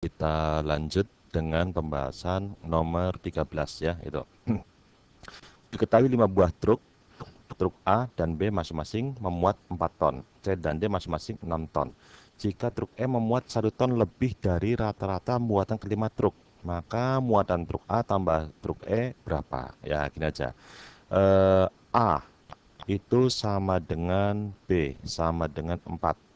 Kita lanjut dengan pembahasan nomor 13 ya, itu. Diketahui 5 buah truk A dan B masing-masing memuat 4 ton, C dan D masing-masing 6 ton. Jika truk E memuat 1 ton lebih dari rata-rata muatan kelima truk, maka muatan truk A tambah truk E berapa? Ya, gini aja. A itu sama dengan B, sama dengan 4.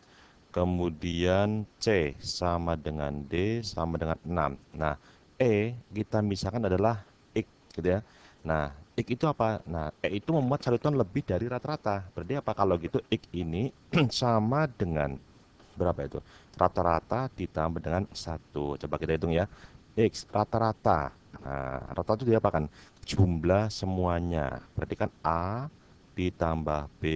Kemudian C sama dengan D sama dengan 6. Nah, E kita misalkan adalah X gitu ya. Nah, X itu apa? Nah, E itu memuat 1 ton lebih dari rata-rata. Berarti apa kalau gitu X ini sama dengan berapa itu? Rata-rata ditambah dengan 1. Coba kita hitung ya. X rata-rata. Nah, rata-rata itu diapakan? Jumlah semuanya. Berarti kan A ditambah B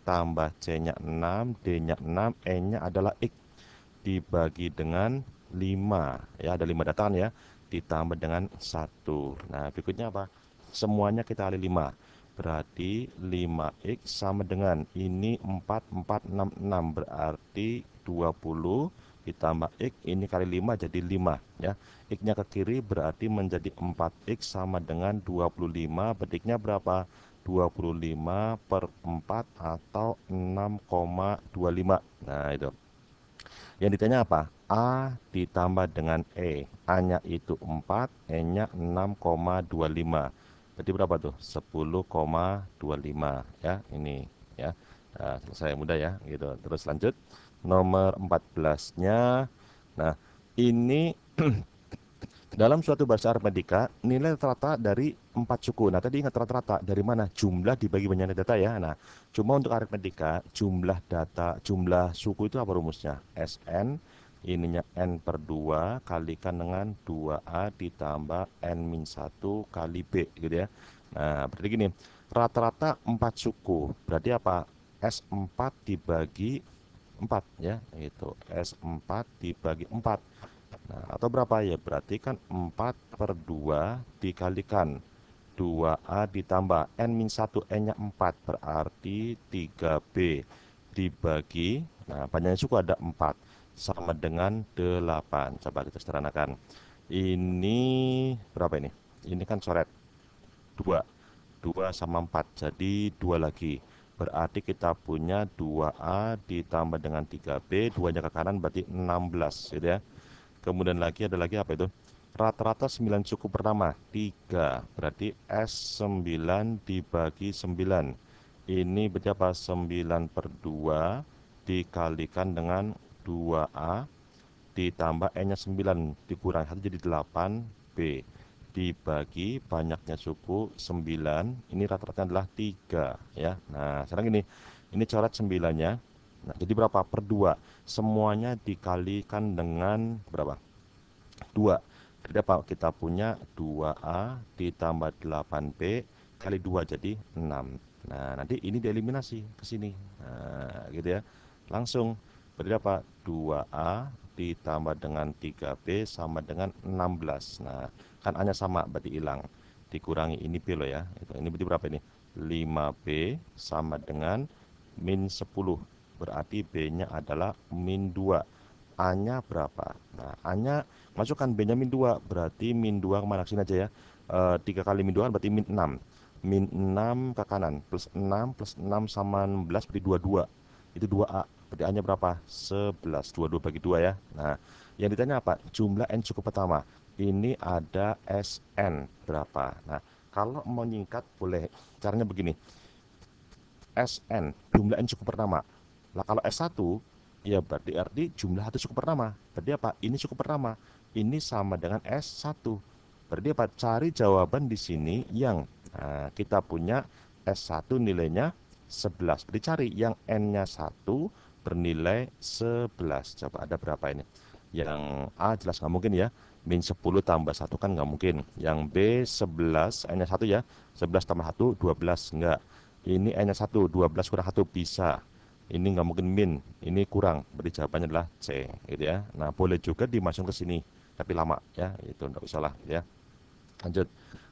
tambah C-nya 6, D-nya 6, E-nya adalah X dibagi dengan 5. Ya, ada 5 datangan ya. Ditambah dengan 1. Nah, berikutnya apa? Semuanya kita kali 5. Berarti 5X sama dengan ini 4, 4, 6, 6. Berarti 20 ditambah X ini kali 5 jadi 5 ya. X-nya ke kiri berarti menjadi 4X sama dengan 25. Berikutnya berapa? 25 per 4 atau 6,25. Nah, itu. Yang ditanya apa? A ditambah dengan E. A-nya itu 4, E-nya 6,25. Berarti berapa tuh? 10,25 ya, ini ya. Nah, selesai mudah ya, gitu. Terus lanjut. Nomor 14-nya. Nah, ini dalam suatu bahasa aritmetika, nilai rata-rata dari 4 suku. Nah, tadi ingat rata-rata dari mana? Jumlah dibagi banyaknya data ya. Nah, cuma untuk aritmetika, jumlah data, jumlah suku itu apa rumusnya? Sn, ininya n per 2 kalikan dengan 2A ditambah n-1 kali B gitu ya. Nah, berarti gini, rata-rata 4 suku. Berarti apa? S4 dibagi 4 ya, itu S4 dibagi 4. Nah, atau berapa ya? Berarti kan 4 per 2 dikalikan 2A ditambah N-1, N-nya 4. Berarti 3B dibagi, nah banyaknya suku ada 4. Sama dengan 8. Coba kita sederhanakan. Ini berapa ini? Ini kan coret 2. 2 sama 4, jadi 2 lagi. Berarti kita punya 2A ditambah dengan 3B, 2-nya ke kanan berarti 16 gitu ya. Kemudian lagi ada lagi apa itu? Rata-rata 9 suku pertama 3. Berarti S9 dibagi 9. Ini berarti apa? 9 per 2 dikalikan dengan 2A ditambah N-nya 9 dikurang 1 jadi 8B dibagi banyaknya suku 9. Ini rata-rata adalah 3 ya. Nah, sekarang ini coret 9-nya. Nah, jadi berapa? Per 2. Semuanya dikalikan dengan berapa? 2. Jadi apa? Kita punya 2A ditambah 8B kali 2 jadi 6. Nah, nanti ini dieliminasi ke sini. Nah, gitu ya. Langsung berarti apa? 2A ditambah dengan 3B sama dengan 16. Nah, kan A-nya sama berarti hilang. Dikurangi ini B loh ya. Ini berarti berapa ini? 5B sama dengan min 10. Berarti B-nya adalah min 2. A-nya berapa? Nah, A-nya masukkan B-nya min 2. Berarti min 2 kemana? Sini aja ya. 3 kali min 2 berarti min 6. Min 6 ke kanan. Plus 6 sama 16 berarti 22. Itu 2A. Berarti A-nya berapa? 11. 22 bagi 2 ya. Nah, yang ditanya apa? Jumlah N suku pertama. Ini ada Sn berapa? Nah, kalau mau nyingkat boleh. Caranya begini. Sn, jumlah N suku pertama. Lah kalau S1, ya berarti jumlah satu suku pertama. Berarti apa? Ini suku pertama. Ini sama dengan S1. Berarti apa? Cari jawaban di sini yang kita punya S1 nilainya 11. Berarti cari yang N-nya 1 bernilai 11. Coba ada berapa ini? Yang A jelas nggak mungkin ya. Min 10 tambah 1 kan nggak mungkin. Yang B 11, N-nya 1 ya. 11 tambah 1, 12. Enggak. Ini N-nya 1, 12 kurang 1 bisa. Ini nggak mungkin min, ini kurang. Berarti jawabannya adalah C, gitu ya. Nah, boleh juga dimasukkan ke sini, tapi lama ya, itu nggak usah lah, ya. Lanjut,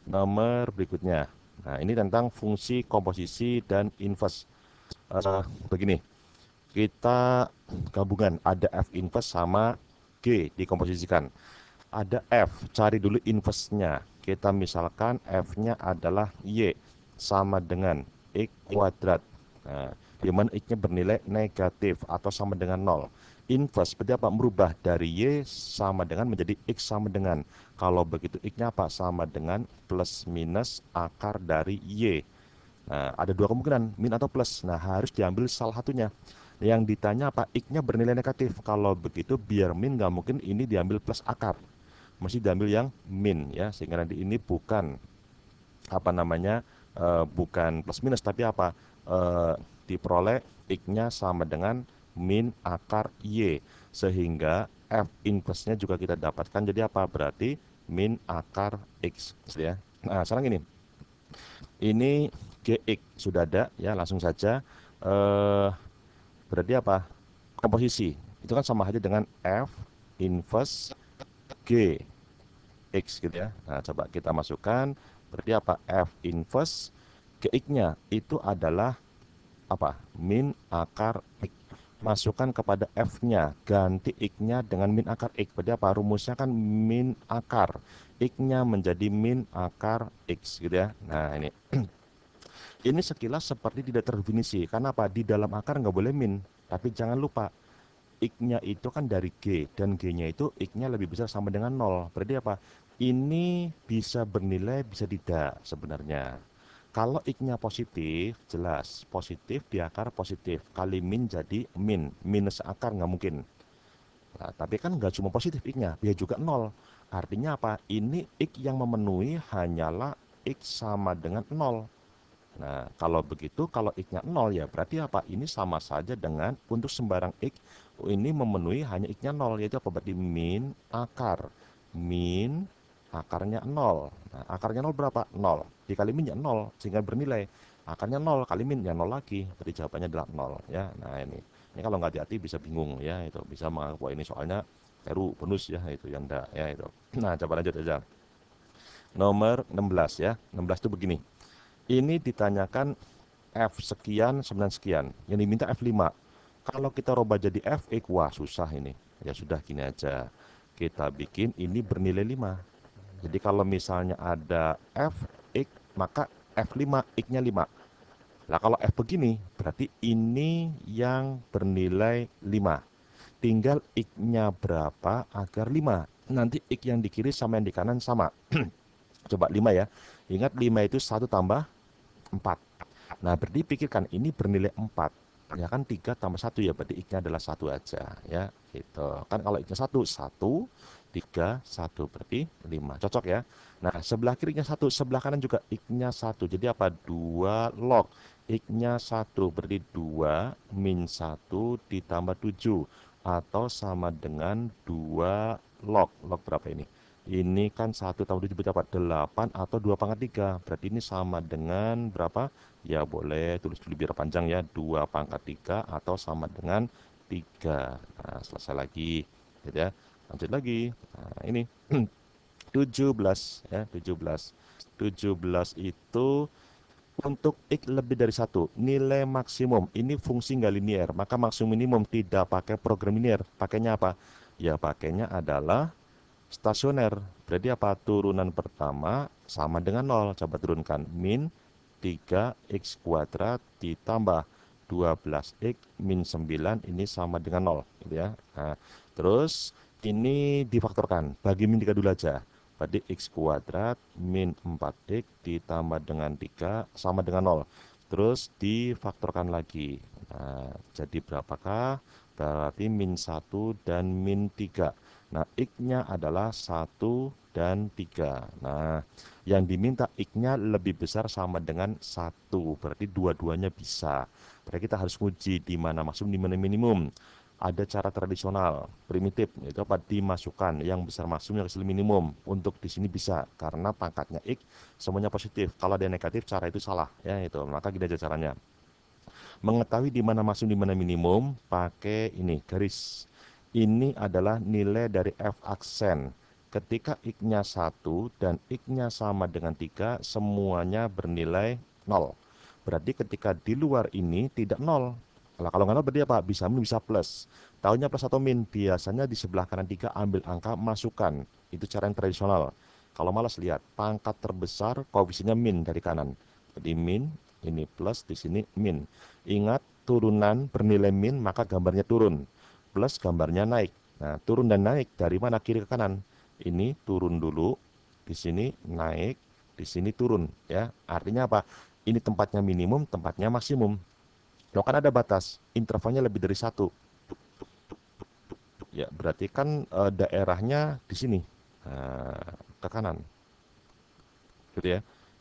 nomor berikutnya. Nah, ini tentang fungsi komposisi dan inverse. Begini, kita gabungan ada F inverse sama G dikomposisikan. Ada F, cari dulu inverse-nya. Kita misalkan F-nya adalah Y sama dengan X kuadrat. Nah, di mana X-nya bernilai negatif atau sama dengan 0. Inverse berarti apa? Merubah dari Y sama dengan menjadi X sama dengan. Kalau begitu X-nya apa? Sama dengan plus minus akar dari Y. Nah, ada dua kemungkinan, min atau plus. Nah, harus diambil salah satunya. Yang ditanya apa? X-nya bernilai negatif. Kalau begitu biar min nggak mungkin ini diambil plus akar. Mesti diambil yang min ya, sehingga nanti ini bukan apa namanya bukan plus minus tapi apa diperoleh X-nya sama dengan min akar Y, sehingga F inverse-nya juga kita dapatkan jadi apa? Berarti min akar X ya. Nah, sekarang ini GX sudah ada ya, langsung saja berarti apa? Komposisi itu kan sama aja dengan F inverse G X gitu ya. Nah, coba kita masukkan berarti apa? F inverse GX-nya itu adalah apa? Min akar X. Masukkan kepada F-nya, ganti X-nya dengan min akar X. Berarti apa? Rumusnya kan min akar. X-nya menjadi min akar X gitu ya. Nah, ini. Ini sekilas seperti tidak terdefinisi. Karena apa? Di dalam akar nggak boleh min. Tapi jangan lupa, X-nya itu kan dari G, dan G-nya itu X-nya lebih besar sama dengan 0. Berarti apa? Ini bisa bernilai, bisa tidak sebenarnya. Kalau X-nya positif, jelas positif di akar positif. Kali min jadi min. Minus akar nggak mungkin. Nah, tapi kan nggak cuma positif X-nya, dia juga 0. Artinya apa? Ini X yang memenuhi hanyalah X sama dengan 0. Nah, kalau begitu, kalau X-nya 0 ya berarti apa? Ini sama saja dengan untuk sembarang X, ini memenuhi hanya X-nya 0, yaitu apa? Berarti min akar. Min akarnya 0. Nah, akarnya 0 berapa? 0. Dikali min ya 0, sehingga bernilai. Akarnya 0 kali min ya 0 lagi. Berarti jawabannya adalah 0. Ya, nah ini. Ini kalau nggak hati-hati bisa bingung ya, itu bisa menganggap wah ini soalnya teru bonus ya, itu yang enggak ya itu. Nah, coba lanjut aja. Nomor 16 ya. 16 itu begini. Ini ditanyakan F sekian, 9 sekian. Yang diminta F5. Kalau kita rubah jadi Fx, wah susah ini. Ya sudah gini aja. Kita bikin ini bernilai 5. Jadi kalau misalnya ada Fx, maka F5, X-nya 5. Nah kalau F begini, berarti ini yang bernilai 5. Tinggal X-nya berapa agar 5. Nanti X yang di kiri sama yang di kanan sama. Coba 5 ya. Ingat 5 itu 1 tambah 4. Nah, berarti pikirkan ini bernilai 4. Ya kan 3 tambah 1 ya, berarti X-nya adalah 1 aja ya. Gitu. Kan kalau X-nya 1, 1, 3, 1 berarti 5. Cocok ya. Nah, sebelah kirinya 1, sebelah kanan juga X-nya 1. Jadi apa? 2 log. X-nya 1 berarti 2 min 1 ditambah 7 atau sama dengan 2 log. Log berapa ini? Ini kan 1 tambah 7 berapa? 8 atau 2 pangkat 3. Berarti ini sama dengan berapa? Ya boleh tulis dulu biar panjang ya. 2 pangkat 3 atau sama dengan 3. Nah, selesai lagi. Gitu ya. Lanjut lagi. Nah, ini 17 ya, 17. 17 itu untuk X lebih dari 1, nilai maksimum. Ini fungsi nggak linear, maka maksimum minimum tidak pakai program linear. Pakainya apa? Ya pakainya adalah stasioner. Berarti apa? Turunan pertama sama dengan 0. Coba turunkan. Min 3x kuadrat ditambah 12x min 9 ini sama dengan 0. Gitu ya. Nah, terus ini difaktorkan. Bagi min 3 dulu aja. Berarti x kuadrat min 4x ditambah dengan 3 sama dengan 0. Terus difaktorkan lagi. Nah, jadi berapakah? Berarti min 1 dan min 3. Nah, X-nya adalah 1 dan 3. Nah, yang diminta X-nya lebih besar sama dengan 1. Berarti dua-duanya bisa. Berarti kita harus uji di mana maksimum, di mana minimum. Ada cara tradisional, primitif, itu apa? Dimasukkan yang besar maksimum, yang kecil minimum. Untuk di sini bisa, karena pangkatnya X semuanya positif. Kalau ada yang negatif, cara itu salah. Ya, itu. Maka gini aja caranya. Mengetahui di mana maksimum, di mana minimum, pakai ini, garis. Ini adalah nilai dari F aksen. Ketika X-nya 1 dan X-nya sama dengan 3, semuanya bernilai 0. Berarti ketika di luar ini tidak 0. Nah, kalau nggak nol berarti apa? Bisa min, bisa plus. Tahunya plus atau min? Biasanya di sebelah kanan 3 ambil angka, masukkan. Itu cara yang tradisional. Kalau malas lihat, pangkat terbesar koefisiennya min dari kanan. Jadi min, ini plus, di sini min. Ingat, turunan bernilai min, maka gambarnya turun. Plus gambarnya naik. Nah, turun dan naik dari mana? Kiri ke kanan. Ini turun dulu, di sini naik, di sini turun. Ya, artinya apa? Ini tempatnya minimum, tempatnya maksimum. Lo kan ada batas, intervalnya lebih dari satu. Ya, berarti kan daerahnya di sini, ke kanan, gitu ya.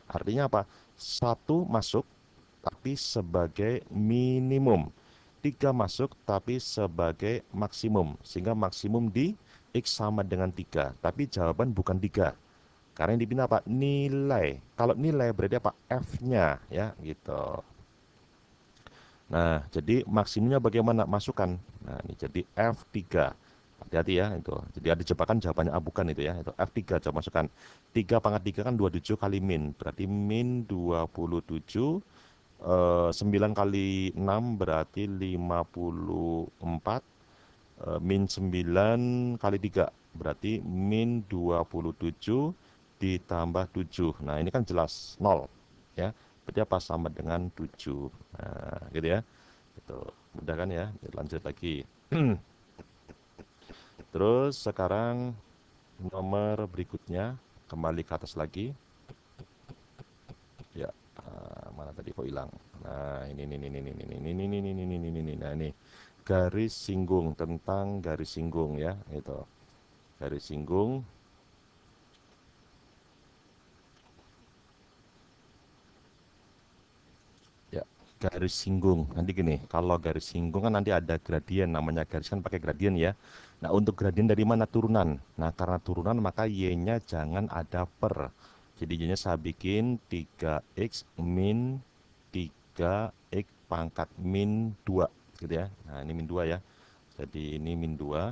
Artinya apa? Satu masuk, tapi sebagai minimum. Tiga masuk, tapi sebagai maksimum. Sehingga maksimum di X sama dengan 3. Tapi jawaban bukan 3. Karena yang dipinta apa? Nilai. Kalau nilai berarti apa? F-nya, ya, gitu. Nah, jadi maksimumnya bagaimana? Masukkan. Nah, ini jadi F3. Hati-hati ya itu. Jadi ada jebakan jawabannya A bukan itu ya. Itu F3 coba masukkan. 3 pangkat 3 kan 27 kali min. Berarti min 27. 9 kali 6 berarti 54. Min 9 kali 3 berarti min 27 ditambah 7. Nah, ini kan jelas 0 ya. Berarti apa? Sama dengan 7. Nah, gitu ya. Itu mudah kan ya. Lanjut lagi. Terus sekarang nomor berikutnya, kembali ke atas lagi. Ya, mana tadi kok hilang? Nah, ini. Nah, ini garis singgung, tentang garis singgung ya, itu. Garis singgung. Ya, garis singgung. Nanti gini, kalau garis singgung kan nanti ada gradien, namanya garis kan pakai gradien ya. Nah, untuk gradien dari mana? Turunan. Nah, karena turunan maka y-nya jangan ada per. Jadi y-nya saya bikin 3x min 3x pangkat min 2 gitu ya. Nah, ini min 2 ya. Jadi ini min 2.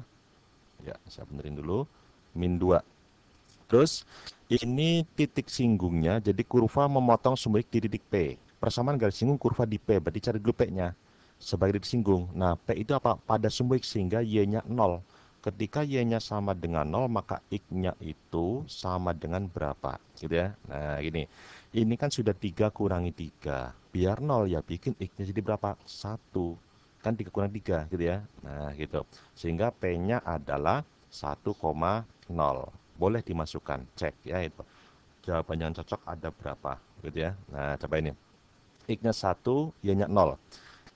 Ya, saya benerin dulu. Min 2. Terus ini titik singgungnya, jadi kurva memotong sumber di titik P. Persamaan garis singgung kurva di P, berarti cari dulu P-nya sebagai titik singgung. Nah, P itu apa? Pada sumber X sehingga Y-nya 0. Ketika Y-nya sama dengan 0, maka X-nya itu sama dengan berapa? Gitu ya. Nah, gini. Ini kan sudah 3 kurangi 3. Biar 0 ya bikin X-nya jadi berapa? 1. Kan 3 kurang 3 gitu ya. Nah, gitu. Sehingga P-nya adalah 1,0. Boleh dimasukkan, cek ya itu. Jawaban yang cocok ada berapa gitu ya. Nah, coba ini. X-nya 1, Y-nya 0.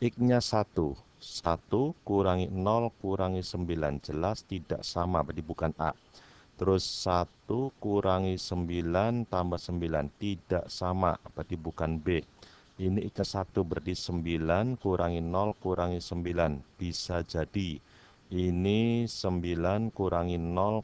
X-nya 1. 1 kurangi 0 kurangi 9. Jelas tidak sama, berarti bukan A. Terus 1 kurangi 9 tambah 9. Tidak sama, berarti bukan B. Ini X-nya 1, berarti 9 kurangi 0 kurangi 9. Bisa jadi ini 9 kurangi 0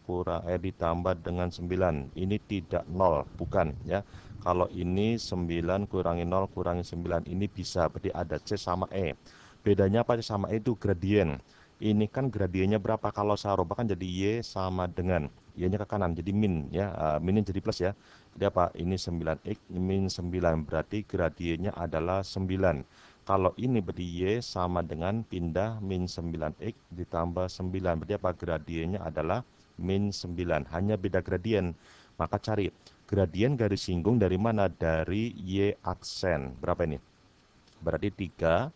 ditambah dengan 9. Ini tidak 0, bukan ya. Kalau ini 9 kurangi 0 kurangi 9, ini bisa, berarti ada C sama E. Bedanya apa C sama E itu gradien. Ini kan gradiennya berapa? Kalau saya rubah kan jadi Y sama dengan Y-nya ke kanan, jadi min ya. Minnya jadi plus ya. Jadi apa? Ini 9X min 9, berarti gradiennya adalah 9. Kalau ini berarti Y sama dengan pindah min 9X ditambah 9. Berarti apa? Gradiennya adalah min 9. Hanya beda gradien. Maka cari gradien garis singgung dari mana? Dari Y aksen. Berapa ini? Berarti 3.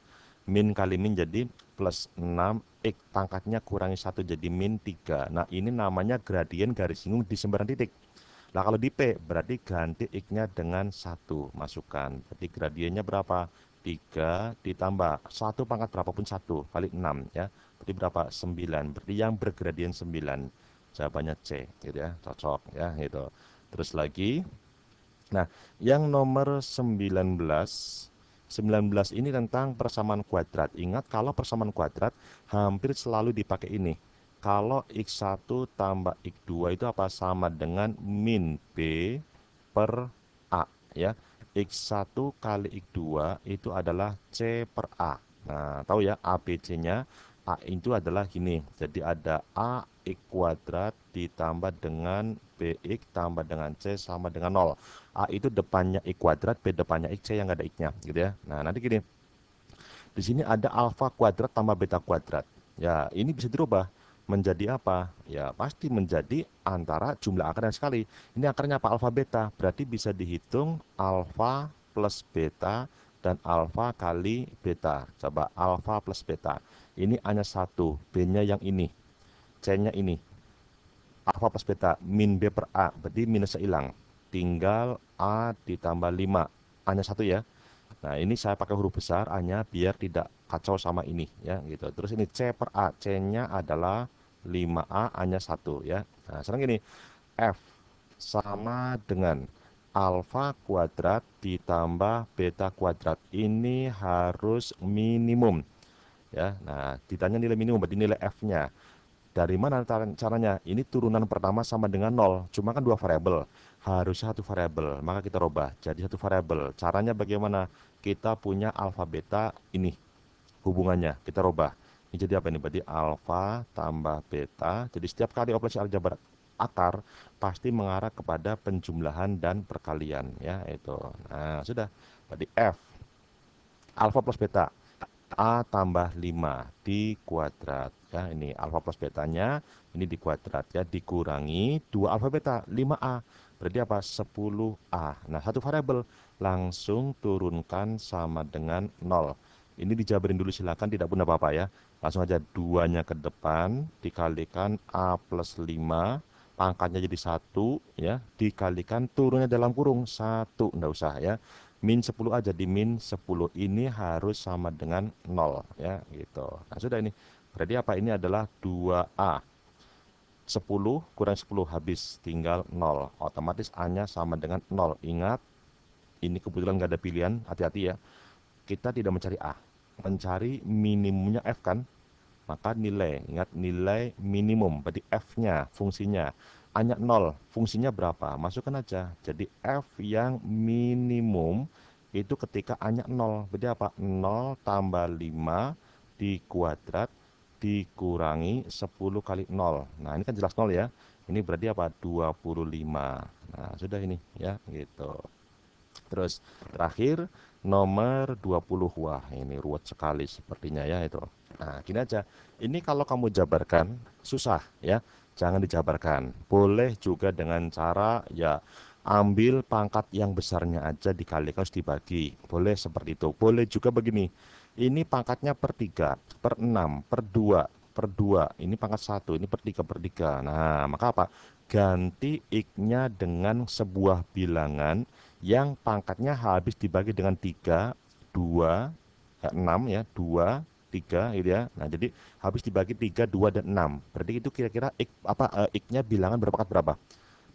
Min kali min jadi plus 6. X pangkatnya kurangi 1 jadi min 3. Nah, ini namanya gradien garis singgung di sembarang titik. Nah, kalau di P berarti ganti X-nya dengan 1. Masukkan. Berarti gradiennya berapa? 3 ditambah 1 pangkat berapapun 1 kali 6 ya. Berarti berapa? 9. Berarti yang bergradien 9. Jawabannya C gitu ya. Cocok ya gitu. Terus lagi. Nah, yang nomor 19 ini tentang persamaan kuadrat. Ingat kalau persamaan kuadrat hampir selalu dipakai ini. Kalau X1 tambah X2 itu apa? Sama dengan min B per A ya. X1 kali X2 itu adalah C per A. Nah, tahu ya ABC-nya. A itu adalah gini. Jadi ada A X kuadrat ditambah dengan BX tambah dengan C sama dengan 0. A itu depannya X kuadrat, B depannya X, C yang nggak ada X-nya gitu ya. Nah, nanti gini. Di sini ada alfa kuadrat tambah beta kuadrat. Ya, ini bisa dirubah menjadi apa? Ya, pasti menjadi antara jumlah akar yang sekali. Ini akarnya apa? Alfa beta. Berarti bisa dihitung alfa plus beta dan alfa kali beta. Coba alfa plus beta. Ini hanya satu, B-nya yang ini, C-nya ini. Alfa plus beta, min B per A, berarti minusnya hilang. Tinggal A ditambah 5. Hanya satu ya. Nah, ini saya pakai huruf besar hanya biar tidak kacau sama ini ya gitu. Terus ini C per A, C-nya adalah 5A hanya satu ya. Nah, sekarang gini, F sama dengan alfa kuadrat ditambah beta kuadrat. Ini harus minimum ya. Nah, ditanya nilai minimum berarti nilai F-nya. Dari mana caranya? Ini turunan pertama sama dengan 0. Cuma kan dua variabel. Harusnya satu variabel. Maka kita rubah jadi satu variabel. Caranya bagaimana? Kita punya alfa beta ini hubungannya. Kita rubah. Ini jadi apa ini? Berarti alfa tambah beta. Jadi setiap kali operasi aljabar akar pasti mengarah kepada penjumlahan dan perkalian ya itu. Nah, sudah. Berarti F alfa plus beta A tambah 5 di kuadrat ya, ini alfa plus betanya ini di kuadrat ya, dikurangi 2 alfa beta 5A, berarti apa? 10A. Nah, satu variabel langsung turunkan sama dengan 0. Ini dijabarin dulu, silakan, tidak pun apa-apa ya. Langsung aja 2-nya ke depan dikalikan A plus 5, pangkatnya jadi 1 ya, dikalikan turunnya dalam kurung 1, enggak usah ya. Min 10 aja, di min 10 ini harus sama dengan 0 ya gitu. Nah, sudah ini. Berarti apa? Ini adalah 2A. 10 kurang 10 habis, tinggal 0. Otomatis A-nya sama dengan 0. Ingat, ini kebetulan nggak ada pilihan, hati-hati ya. Kita tidak mencari A, mencari minimumnya F kan? Maka nilai, ingat nilai minimum, berarti F-nya, fungsinya. A-nya 0, fungsinya berapa? Masukkan aja. Jadi F yang minimum itu ketika A-nya 0. Berarti apa? 0 tambah 5 di kuadrat dikurangi 10 kali 0. Nah, ini kan jelas 0 ya. Ini berarti apa? 25. Nah, sudah ini ya, gitu. Terus terakhir nomor 20. Wah, ini ruwet sekali sepertinya ya itu. Nah, gini aja. Ini kalau kamu jabarkan susah ya. Jangan dijabarkan. Boleh juga dengan cara ya ambil pangkat yang besarnya aja dikalikan harus dibagi. Boleh seperti itu. Boleh juga begini. Ini pangkatnya per 3, per 6, per 2, per 2. Ini pangkat 1, ini per 3, per 3. Nah, maka apa? Ganti X-nya dengan sebuah bilangan yang pangkatnya habis dibagi dengan 3, 2, 6 ya, 2, 3 gitu ya. Nah, jadi habis dibagi 3, 2, dan 6. Berarti itu kira-kira X-nya bilangan berpangkat berapa?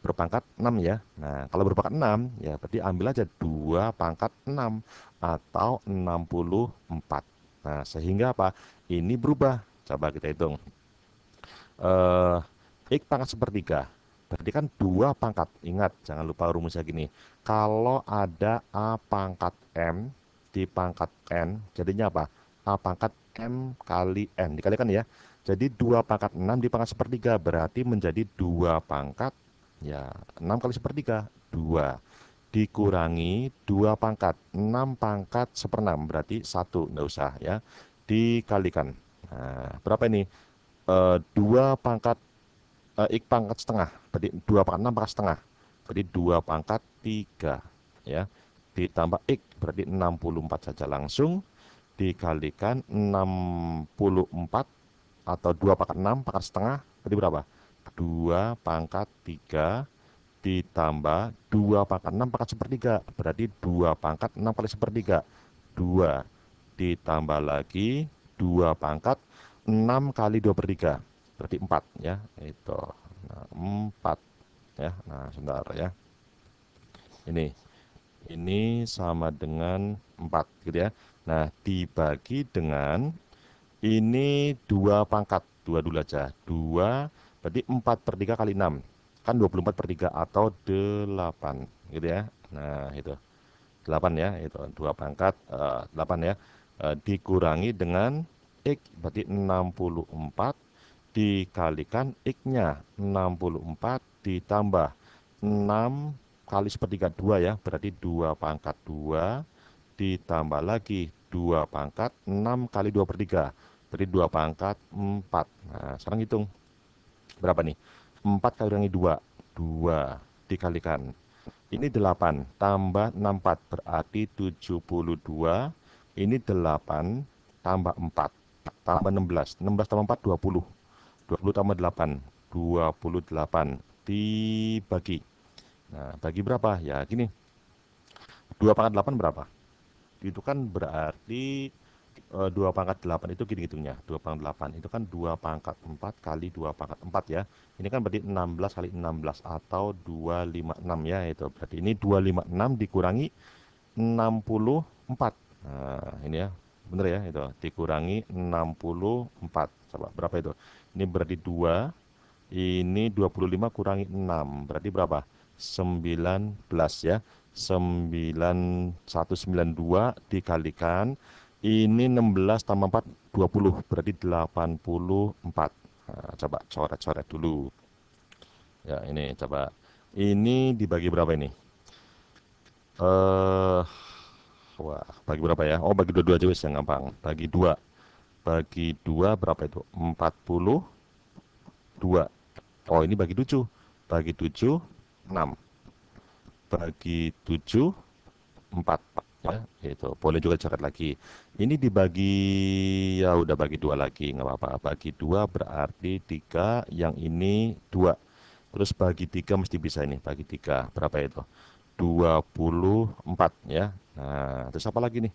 Berpangkat 6 ya. Nah, kalau berpangkat 6 ya berarti ambil aja 2 pangkat 6 atau 64. Nah, sehingga apa? Ini berubah. Coba kita hitung. Eh X pangkat sepertiga. Berarti kan 2 pangkat. Ingat, jangan lupa rumusnya gini. Kalau ada A pangkat M di pangkat N, jadinya apa? A pangkat M kali N. Dikalikan ya. Jadi 2 pangkat 6 di pangkat sepertiga. Berarti menjadi 2 pangkat, ya 6 kali sepertiga. 2. Dikurangi 2 pangkat. 6 pangkat seperenam. Berarti 1. Nggak usah ya. Dikalikan. Nah, berapa ini? 2 pangkat X pangkat setengah, berarti 2 pangkat 6 pangkat setengah, berarti 2 pangkat 3 ya, ditambah X berarti 64 saja, langsung dikalikan 64 atau 2 pangkat 6 pangkat setengah, berarti berapa? 2 pangkat 3 ditambah 2 pangkat 6 pangkat sepertiga, berarti 2 pangkat 6 kali sepertiga, 2 ditambah lagi 2 pangkat 6 kali 2 per 3, berarti 4 ya, itu. Nah, 4 ya. Nah, sebentar ya. Ini sama dengan 4 gitu ya. Nah, dibagi dengan ini 2 pangkat, 2 dulu aja. 2 berarti 4 per 3 kali 6. Kan 24 per 3 atau 8 gitu ya. Nah, itu. 8 ya, itu 2 pangkat 8 ya. Dikurangi dengan X berarti 64 dikalikan X-nya 64 ditambah 6 kali sepertiga 2 ya, berarti 2 pangkat 2 ditambah lagi 2 pangkat 6 kali 2 per 3. Berarti 2 pangkat 4. Nah, sekarang hitung. Berapa nih? 4 kali kurangi 2. 2 dikalikan. Ini 8 tambah 64 berarti 72. Ini 8 tambah 4 tambah 16. 16 tambah 4 20. 20 tambah 8 28 dibagi. Nah, bagi berapa? Ya gini. 2 pangkat 8 berapa? Itu kan berarti 2 pangkat 8 itu gini hitungnya. 2 pangkat 8 itu kan 2 pangkat 4 kali 2 pangkat 4 ya. Ini kan berarti 16 kali 16 atau 256 ya itu. Berarti ini 256 dikurangi 64. Nah, ini ya. Bener ya itu. Dikurangi 64. Coba berapa itu? Ini berarti 2. Ini 25 kurangi 6. Berarti berapa? 19 ya. 9192 dikalikan. Ini 16 tambah 4, 20. Berarti 84. Nah, coba coret-coret dulu. Ya, ini coba. Ini dibagi berapa ini? Wah, bagi berapa ya? Oh, bagi dua-dua aja wis yang gampang. Bagi 2. Bagi 2 berapa itu? 42. Oh, ini bagi 7. Bagi 7, 6. Bagi 7, 4. Ya, itu. Boleh juga coret lagi. Ini dibagi, ya udah bagi 2 lagi, nggak apa-apa. Bagi 2 berarti 3, yang ini 2. Terus bagi 3 mesti bisa ini, bagi 3. Berapa itu? 24 ya. Nah, terus apa lagi nih?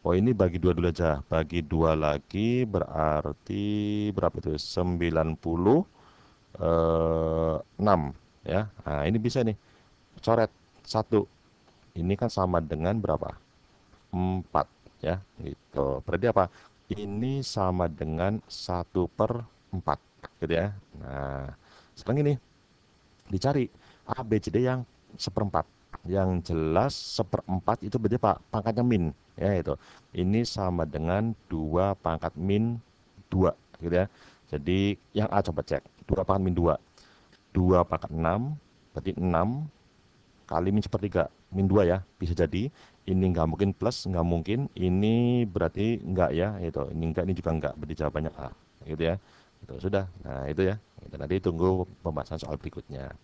Oh, ini bagi 2 dulu aja. Bagi 2 lagi berarti berapa itu? 96 ya. Nah, ini bisa nih. Coret 1. Ini kan sama dengan berapa? 4 ya. Gitu. Berarti apa? Ini sama dengan 1/4 gitu ya. Nah, sekarang ini dicari A, B, C, D yang 1/4. Yang jelas 1/4 itu berarti Pak pangkatnya min ya itu. Ini sama dengan 2 pangkat min 2 gitu ya. Jadi yang A coba cek. 2 pangkat min 2. 2 pangkat 6 berarti 6 kali min 1/3. Min 2 ya. Bisa jadi ini nggak mungkin plus, nggak mungkin. Ini berarti nggak ya itu. Ini nggak, ini juga nggak. Berarti jawabannya A gitu ya. Itu sudah. Nah, itu ya. Itu nanti tunggu pembahasan soal berikutnya.